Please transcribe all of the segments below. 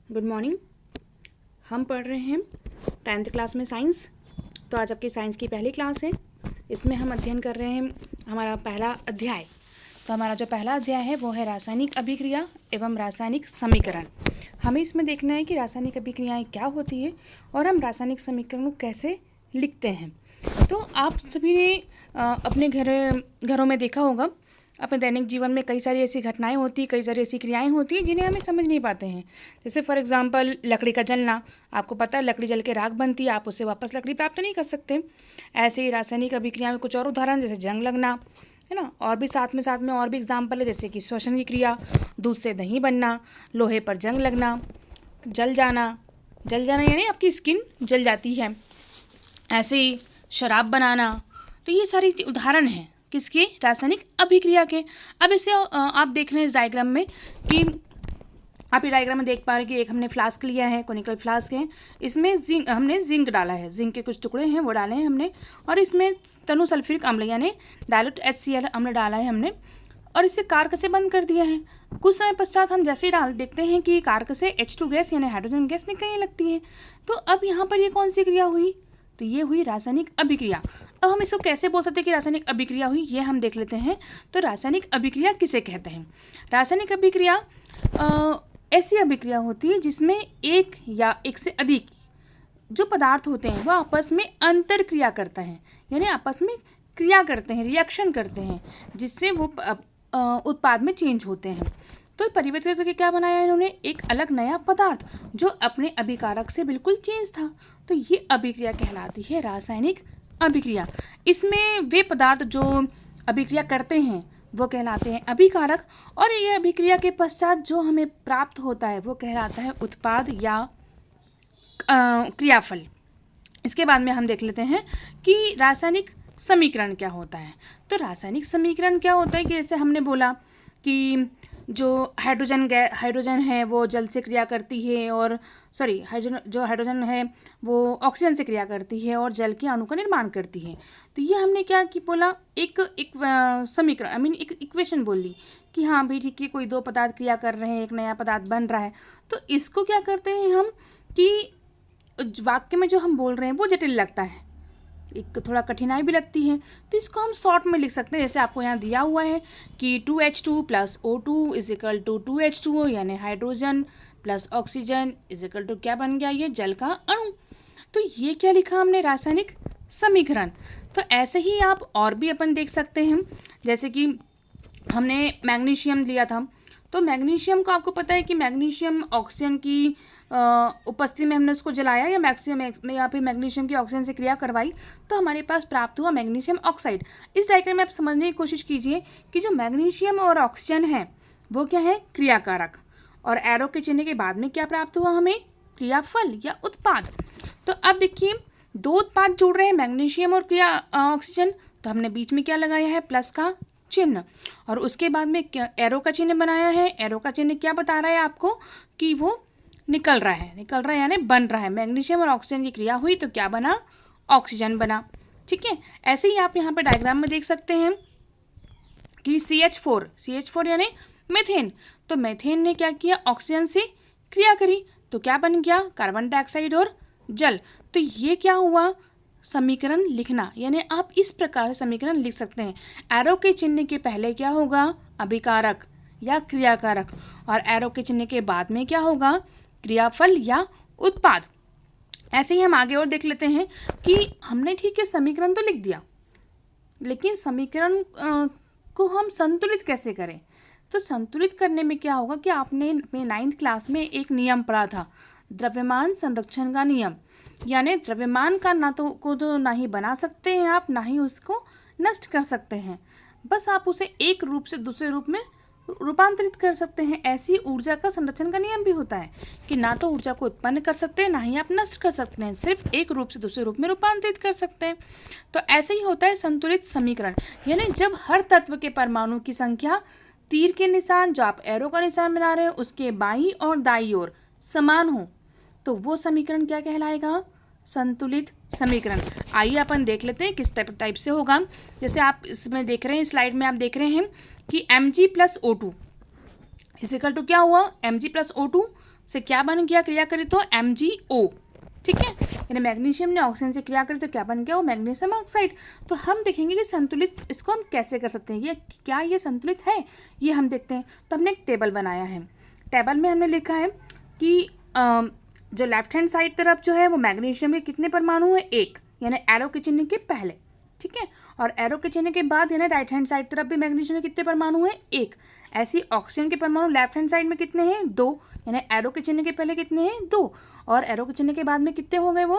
Good morning. हम पढ़ रहे हैं 10th क्लास में साइंस। तो आज आपकी साइंस की पहली क्लास है। इसमें हम अध्ययन कर रहे हैं हमारा पहला अध्याय। तो हमारा जो पहला अध्याय है वो है रासायनिक अभिक्रिया एवं रासायनिक समीकरण। हमें इसमें देखना है कि रासायनिक अभिक्रियाएं क्या होती है और हम रासायनिक समीकरण को कैसे लिखते हैं। तो आप सभी ने अपने घरों में देखा होगा, अपने दैनिक जीवन में कई सारी ऐसी घटनाएं होती हैं, कई सारी ऐसी क्रियाएं होती हैं जिन्हें हमें समझ नहीं पाते हैं। जैसे फॉर एग्जांपल लकड़ी का जलना। आपको पता है लकड़ी जल के राख बनती है, आप उससे वापस लकड़ी प्राप्त नहीं कर सकते। ऐसे ही रासायनिक अभिक्रिया में कुछ और उदाहरण जैसे जंग लगना, है ना। और भी साथ में और भी एग्जाम्पल है, जैसे कि श्वसन की क्रिया, दूध से दही बनना, लोहे पर जंग लगना, जल जाना यानी आपकी स्किन जल जाती है। ऐसे ही शराब बनाना। तो ये सारी उदाहरण हैं किसके? रासायनिक अभिक्रिया के। अब इसे आप देख रहे हैं इस डायग्राम में कि आप ये डायग्राम में देख पा रहे हैं कि एक हमने फ्लास्क लिया है, कोनिकल फ्लास्क है। इसमें हमने जिंक डाला है, जिंक के कुछ टुकड़े हैं वो डाले हैं हमने, और इसमें तनु सल्फ्यूरिक अम्ल यानी डायल्यूट HCl अम्ल डाला है हमने, और इसे कार्क से बंद कर दिया है। कुछ समय पश्चात हम जैसे ही देखते हैं कि कार्क से H2 गैस यानी हाइड्रोजन गैस निकलने लगती है। तो अब यहाँ पर ये कौन सी क्रिया हुई? तो ये हुई रासायनिक अभिक्रिया। अब हम इसको कैसे बोल सकते हैं कि रासायनिक अभिक्रिया हुई, ये हम देख लेते हैं। तो रासायनिक अभिक्रिया किसे कहते हैं? रासायनिक अभिक्रिया ऐसी अभिक्रिया होती है जिसमें एक या एक से अधिक जो पदार्थ होते हैं वो आपस में अंतर क्रिया करते हैं, यानी आपस में क्रिया करते हैं, रिएक्शन करते हैं, जिससे वो उत्पाद में चेंज होते हैं। तो परिवर्तित करके क्या बनाया इन्होंने? एक अलग नया पदार्थ जो अपने अभिकारक से बिल्कुल चेंज था। तो ये अभिक्रिया कहलाती है रासायनिक अभिक्रिया। इसमें वे पदार्थ जो अभिक्रिया करते हैं वो कहलाते हैं अभिकारक, और ये अभिक्रिया के पश्चात जो हमें प्राप्त होता है वो कहलाता है उत्पाद या क्रियाफल। इसके बाद में हम देख लेते हैं कि रासायनिक समीकरण क्या होता है। तो रासायनिक समीकरण क्या होता है कि जैसे हमने बोला कि जो हाइड्रोजन है वो जल से क्रिया करती है, और हाइड्रोजन है वो ऑक्सीजन से क्रिया करती है और जल के अणु का निर्माण करती है। तो ये हमने क्या कि बोला, एक समीकरण एक इक्वेशन बोली कि हाँ भाई ठीक है, कोई दो पदार्थ क्रिया कर रहे हैं, एक नया पदार्थ बन रहा है। तो इसको क्या करते हैं हम कि वाक्य में जो हम बोल रहे हैं वो जटिल लगता है, एक थोड़ा कठिनाई भी लगती है, तो इसको हम शॉर्ट में लिख सकते हैं। जैसे आपको यहाँ दिया हुआ है कि 2H2 + O2 = 2H2O यानी हाइड्रोजन प्लस ऑक्सीजन = क्या बन गया? ये जल का अणु। तो ये क्या लिखा हमने? रासायनिक समीकरण। तो ऐसे ही आप और भी अपन देख सकते हैं, जैसे कि हमने मैग्नीशियम लिया था। तो मैग्नीशियम को आपको पता है कि मैग्नीशियम ऑक्सीजन की उपस्थिति में हमने उसको जलाया या मैग्नीशियम की ऑक्सीजन से क्रिया करवाई, तो हमारे पास प्राप्त हुआ मैग्नीशियम ऑक्साइड। इस डायग्राम में आप समझने की कोशिश कीजिए कि जो मैग्नीशियम और ऑक्सीजन है वो क्या है? क्रियाकारक। और एरो के चिन्ह के बाद में क्या प्राप्त हुआ हमें? क्रियाफल या उत्पाद। तो अब देखिए दो उत्पाद जोड़ रहे हैं, मैग्नीशियम और ऑक्सीजन, तो हमने बीच में क्या लगाया है? प्लस का चिन्ह, और उसके बाद में एरो का चिन्ह बनाया है। एरो का चिन्ह क्या बता रहा है आपको? कि वो निकल रहा है यानी बन रहा है। मैग्नीशियम और ऑक्सीजन की क्रिया हुई तो क्या बना? ऑक्सीजन बना। ठीक है। ऐसे ही आप यहाँ पे डायग्राम में देख सकते हैं कि CH4 यानी मीथेन। तो मीथेन ने क्या किया? ऑक्सीजन से क्रिया करी, तो क्या बन गया? कार्बन डाइऑक्साइड और जल। तो ये क्या हुआ? समीकरण लिखना, यानी आप इस प्रकार से समीकरण लिख सकते हैं। एरो के चिन्ह के पहले क्या होगा? अभिकारक या क्रियाकारक, और एरो के चिन्ह के बाद में क्या होगा? क्रियाफल या उत्पाद। ऐसे ही हम आगे और देख लेते हैं कि हमने ठीक है समीकरण तो लिख दिया, लेकिन समीकरण को हम संतुलित कैसे करें? तो संतुलित करने में क्या होगा कि आपने अपने 9th क्लास में एक नियम पढ़ा था, द्रव्यमान संरक्षण का नियम। यानी द्रव्यमान का ना ही बना सकते हैं आप, ना ही उसको नष्ट कर सकते हैं, बस आप उसे एक रूप से दूसरे रूप में रूपांतरित कर सकते हैं। ऐसी ऊर्जा का संरक्षण का नियम भी होता है कि ना तो ऊर्जा को उत्पन्न कर सकते हैं, ना ही आप नष्ट कर सकते हैं, सिर्फ एक रूप से दूसरे रूप में रूपांतरित कर सकते हैं। तो ऐसे ही होता है संतुलित समीकरण, यानी जब हर तत्व के परमाणु की संख्या तीर के निशान, जो आप एरो का निशान बना रहे हैं, उसके बाईं और दाईं ओर समान हो, तो वो समीकरण क्या कहलाएगा? संतुलित समीकरण। आइए अपन देख लेते हैं किस टाइप से होगा। जैसे आप इसमें देख रहे हैं, स्लाइड में आप देख रहे हैं कि Mg + O2 = क्या हुआ? Mg + O2 से क्या बन गया, क्रिया करी तो MgO, ठीक है। यानी मैग्नीशियम ने ऑक्सीजन से क्रिया करी तो क्या बन गया, वो मैग्नीशियम ऑक्साइड। तो हम देखेंगे कि संतुलित इसको हम कैसे कर सकते हैं, ये क्या ये संतुलित है, ये हम देखते हैं। तो हमने एक टेबल बनाया है, टेबल में हमने लिखा है कि जो लेफ्ट हैंड साइड तरफ जो है वो मैग्नीशियम के कितने परमाणु है, 1, यानी एरो के चिन्ह के पहले, ठीक है। और एरो के चिन्ह के बाद यानी राइट हैंड साइड तरफ भी मैग्नीशियम में कितने परमाणु हैं, 1। ऐसी ऑक्सीजन के परमाणु लेफ्ट हैंड साइड में कितने हैं, 2, यानी एरो के चिन्ह के पहले कितने हैं, 2, और एरो के चिन्ह के बाद में कितने हो गए, वो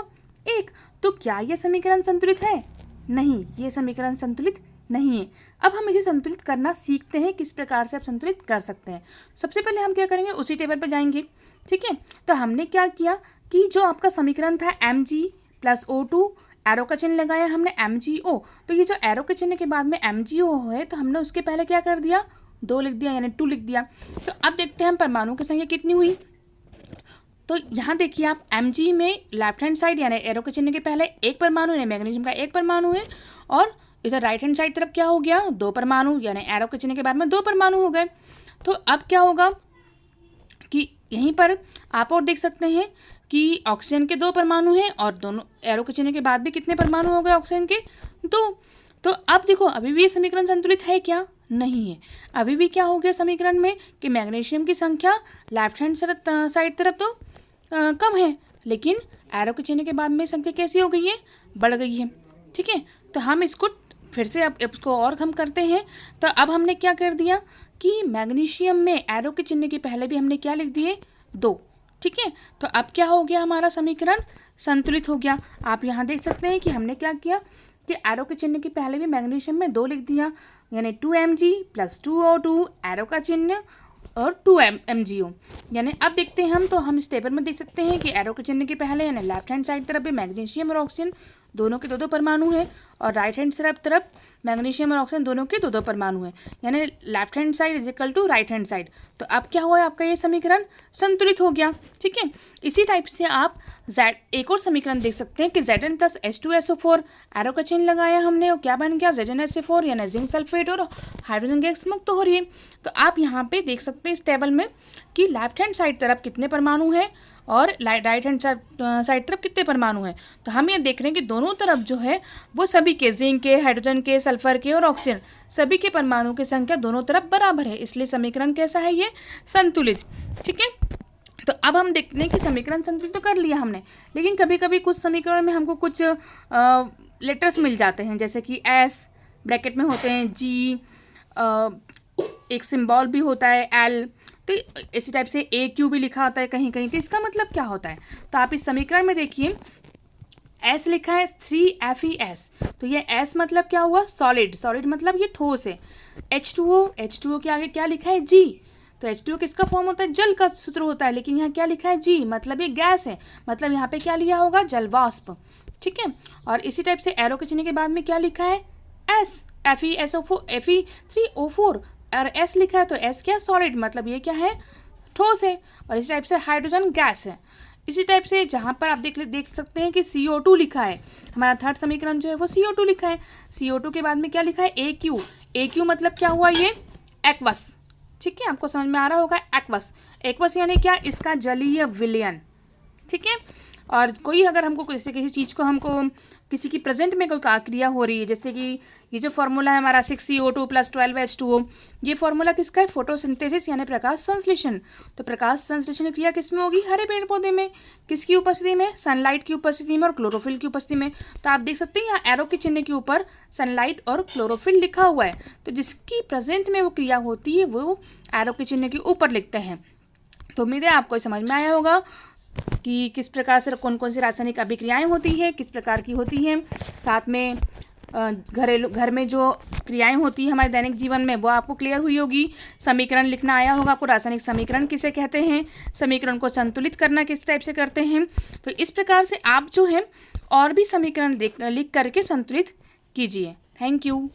1। तो क्या ये समीकरण संतुलित है, नहीं, ये समीकरण संतुलित नहीं है। अब हम इसे संतुलित करना सीखते हैं, किस प्रकार से आप संतुलित कर सकते हैं। सबसे पहले हम क्या करेंगे, उसी टेबल पर जाएंगे, ठीक है। तो हमने क्या किया कि जो आपका समीकरण था Mg+O2, एरो का चिन्ह लगाया हमने MgO। तो ये जो एरो के चिन्ह के बाद में MgO है तो हमने उसके पहले क्या कर दिया, 2 लिख दिया, यानी 2 लिख दिया। तो अब देखते हैं हम परमाणु की संख्या कितनी हुई। तो यहाँ देखिए आप Mg में लेफ्ट हैंड साइड यानी एरो के चिन्ह के पहले 1 परमाणु यानी मैग्नीशियम का 1 परमाणु है, और इधर राइट हैंड साइड तरफ क्या हो गया, 2 परमाणु यानी एरो के चिन्ह के बाद में 2 परमाणु हो गए। तो अब क्या होगा कि यहीं पर आप और देख सकते हैं कि ऑक्सीजन के 2 परमाणु हैं और दोनों एरो के चिन्ह के बाद भी कितने परमाणु हो गए ऑक्सीजन के, 2। तो अब देखो अभी भी ये समीकरण संतुलित है क्या, नहीं है। अभी भी क्या हो गया समीकरण में कि मैग्नीशियम की संख्या लेफ्ट हैंड साइड तरफ तो कम है, लेकिन एरो के चिन्ह के बाद में संख्या कैसी हो गई है, बढ़ गई है, ठीक है। तो हम इसको फिर से अब इसको और हम करते हैं। तो अब हमने क्या कर दिया कि मैग्नीशियम में एरो के चिन्ह के पहले भी हमने क्या लिख दिए, 2, ठीक है। तो अब क्या हो गया, हमारा समीकरण संतुलित हो गया। आप यहाँ देख सकते हैं कि हमने क्या किया कि एरो के चिन्ह के पहले भी मैग्नीशियम में 2 लिख दिया, यानी 2Mg+2O2 एरो का चिन्ह और 2MgO। यानी अब देखते हैं हम, तो हम इस टेबल में देख सकते हैं कि एरो के चिन्ह के पहले यानी लेफ्ट हैंड साइड तरफ भी मैग्नीशियम और ऑक्सीजन दोनों के 2-2 परमाणु हैं, और राइट हैंड तरफ मैग्नीशियम और ऑक्सीजन दोनों के 2-2 परमाणु हैं, यानी left hand side is equal to right hand side. तो अब क्या हुआ है, आपका ये समीकरण संतुलित हो गया, ठीक है। इसी टाइप से आप एक और समीकरण देख सकते हैं कि Zn+H2SO4 एरो का चिन्ह लगाया हमने और क्या बन गया, ZnHCl4 यानी जिंक सल्फेट और हाइड्रोजन गैस मुक्त हो रही है। तो आप यहाँ पे देख सकते हैं इस टेबल में कि लेफ्ट हैंड साइड तरफ कितने परमाणु हैं और राइट हैंड साइड तरफ कितने परमाणु हैं। तो हम ये देख रहे हैं कि दोनों तरफ जो है वो सभी के, जिंक के, हाइड्रोजन के, सल्फर के और ऑक्सीजन सभी के परमाणु की संख्या दोनों तरफ बराबर है, इसलिए समीकरण कैसा है, ये संतुलित, ठीक है। तो अब हम देखते हैं कि समीकरण संतुलित तो कर लिया हमने, लेकिन कभी कभी कुछ समीकरण में हमको कुछ लेटर्स मिल जाते हैं, जैसे कि S ब्रैकेट में होते हैं, G, एक सिंबल भी होता है L, तो इसी टाइप से AQ भी लिखा होता है कहीं कहीं। तो इसका मतलब क्या होता है, तो आप इस समीकरण में देखिए S लिखा है 3FeS, तो ये S मतलब क्या हुआ, सॉलिड, सॉलिड मतलब ये ठोस है। H2O के आगे क्या लिखा है, G, तो H2O किसका फॉर्म होता है, जल का सूत्र होता है, लेकिन यहाँ क्या लिखा है, G, मतलब ये गैस है, मतलब यहाँ पे क्या लिया होगा, जलवाष्प, ठीक है। और इसी टाइप से एरो के चिन्ह के बाद में क्या लिखा है, S, Fe3O4 और S लिखा है, तो S क्या, सॉलिड, मतलब ये क्या है, ठोस है। और इसी टाइप से हाइड्रोजन गैस है। इसी टाइप से जहाँ पर आप देख सकते हैं कि CO2 लिखा है, हमारा थर्ड समीकरण जो है वो CO2 लिखा है। CO2 के बाद में क्या लिखा है, AQ मतलब क्या हुआ, ये एक्वस, ठीक है, आपको समझ में आ रहा होगा, एक्वस यानी क्या, इसका जलीय विलयन, ठीक है। और कोई अगर हमको जैसे किसी चीज़ को हमको किसी की प्रेजेंट में कोई क्रिया हो रही है, जैसे कि ये जो फॉर्मूला है हमारा 6CO2+12H2O, ये फॉर्मूला किसका है, फोटोसिंथेसिस यानी प्रकाश संश्लेषण। तो प्रकाश संश्लेषण क्रिया किस में होगी, हरे पेड़ पौधे में, किसकी उपस्थिति में, सनलाइट की उपस्थिति में और क्लोरोफिल की उपस्थिति में। तो आप देख सकते हैं यहाँ एरो के चिन्ह के ऊपर सनलाइट और क्लोरोफिल लिखा हुआ है, तो जिसकी प्रेजेंट में वो क्रिया होती है वो एरो के चिन्ह के ऊपर लिखते हैं। तो उम्मीद है आपको समझ में आया होगा कि किस प्रकार से कौन कौन सी रासायनिक अभिक्रियाएं होती है, किस प्रकार की होती हैं। साथ में घर में जो क्रियाएं होती है हमारे दैनिक जीवन में वो आपको क्लियर हुई होगी। समीकरण लिखना आया होगा आपको, रासायनिक समीकरण किसे कहते हैं, समीकरण को संतुलित करना किस टाइप से करते हैं। तो इस प्रकार से आप जो है और भी समीकरण लिख करके संतुलित कीजिए। Thank you.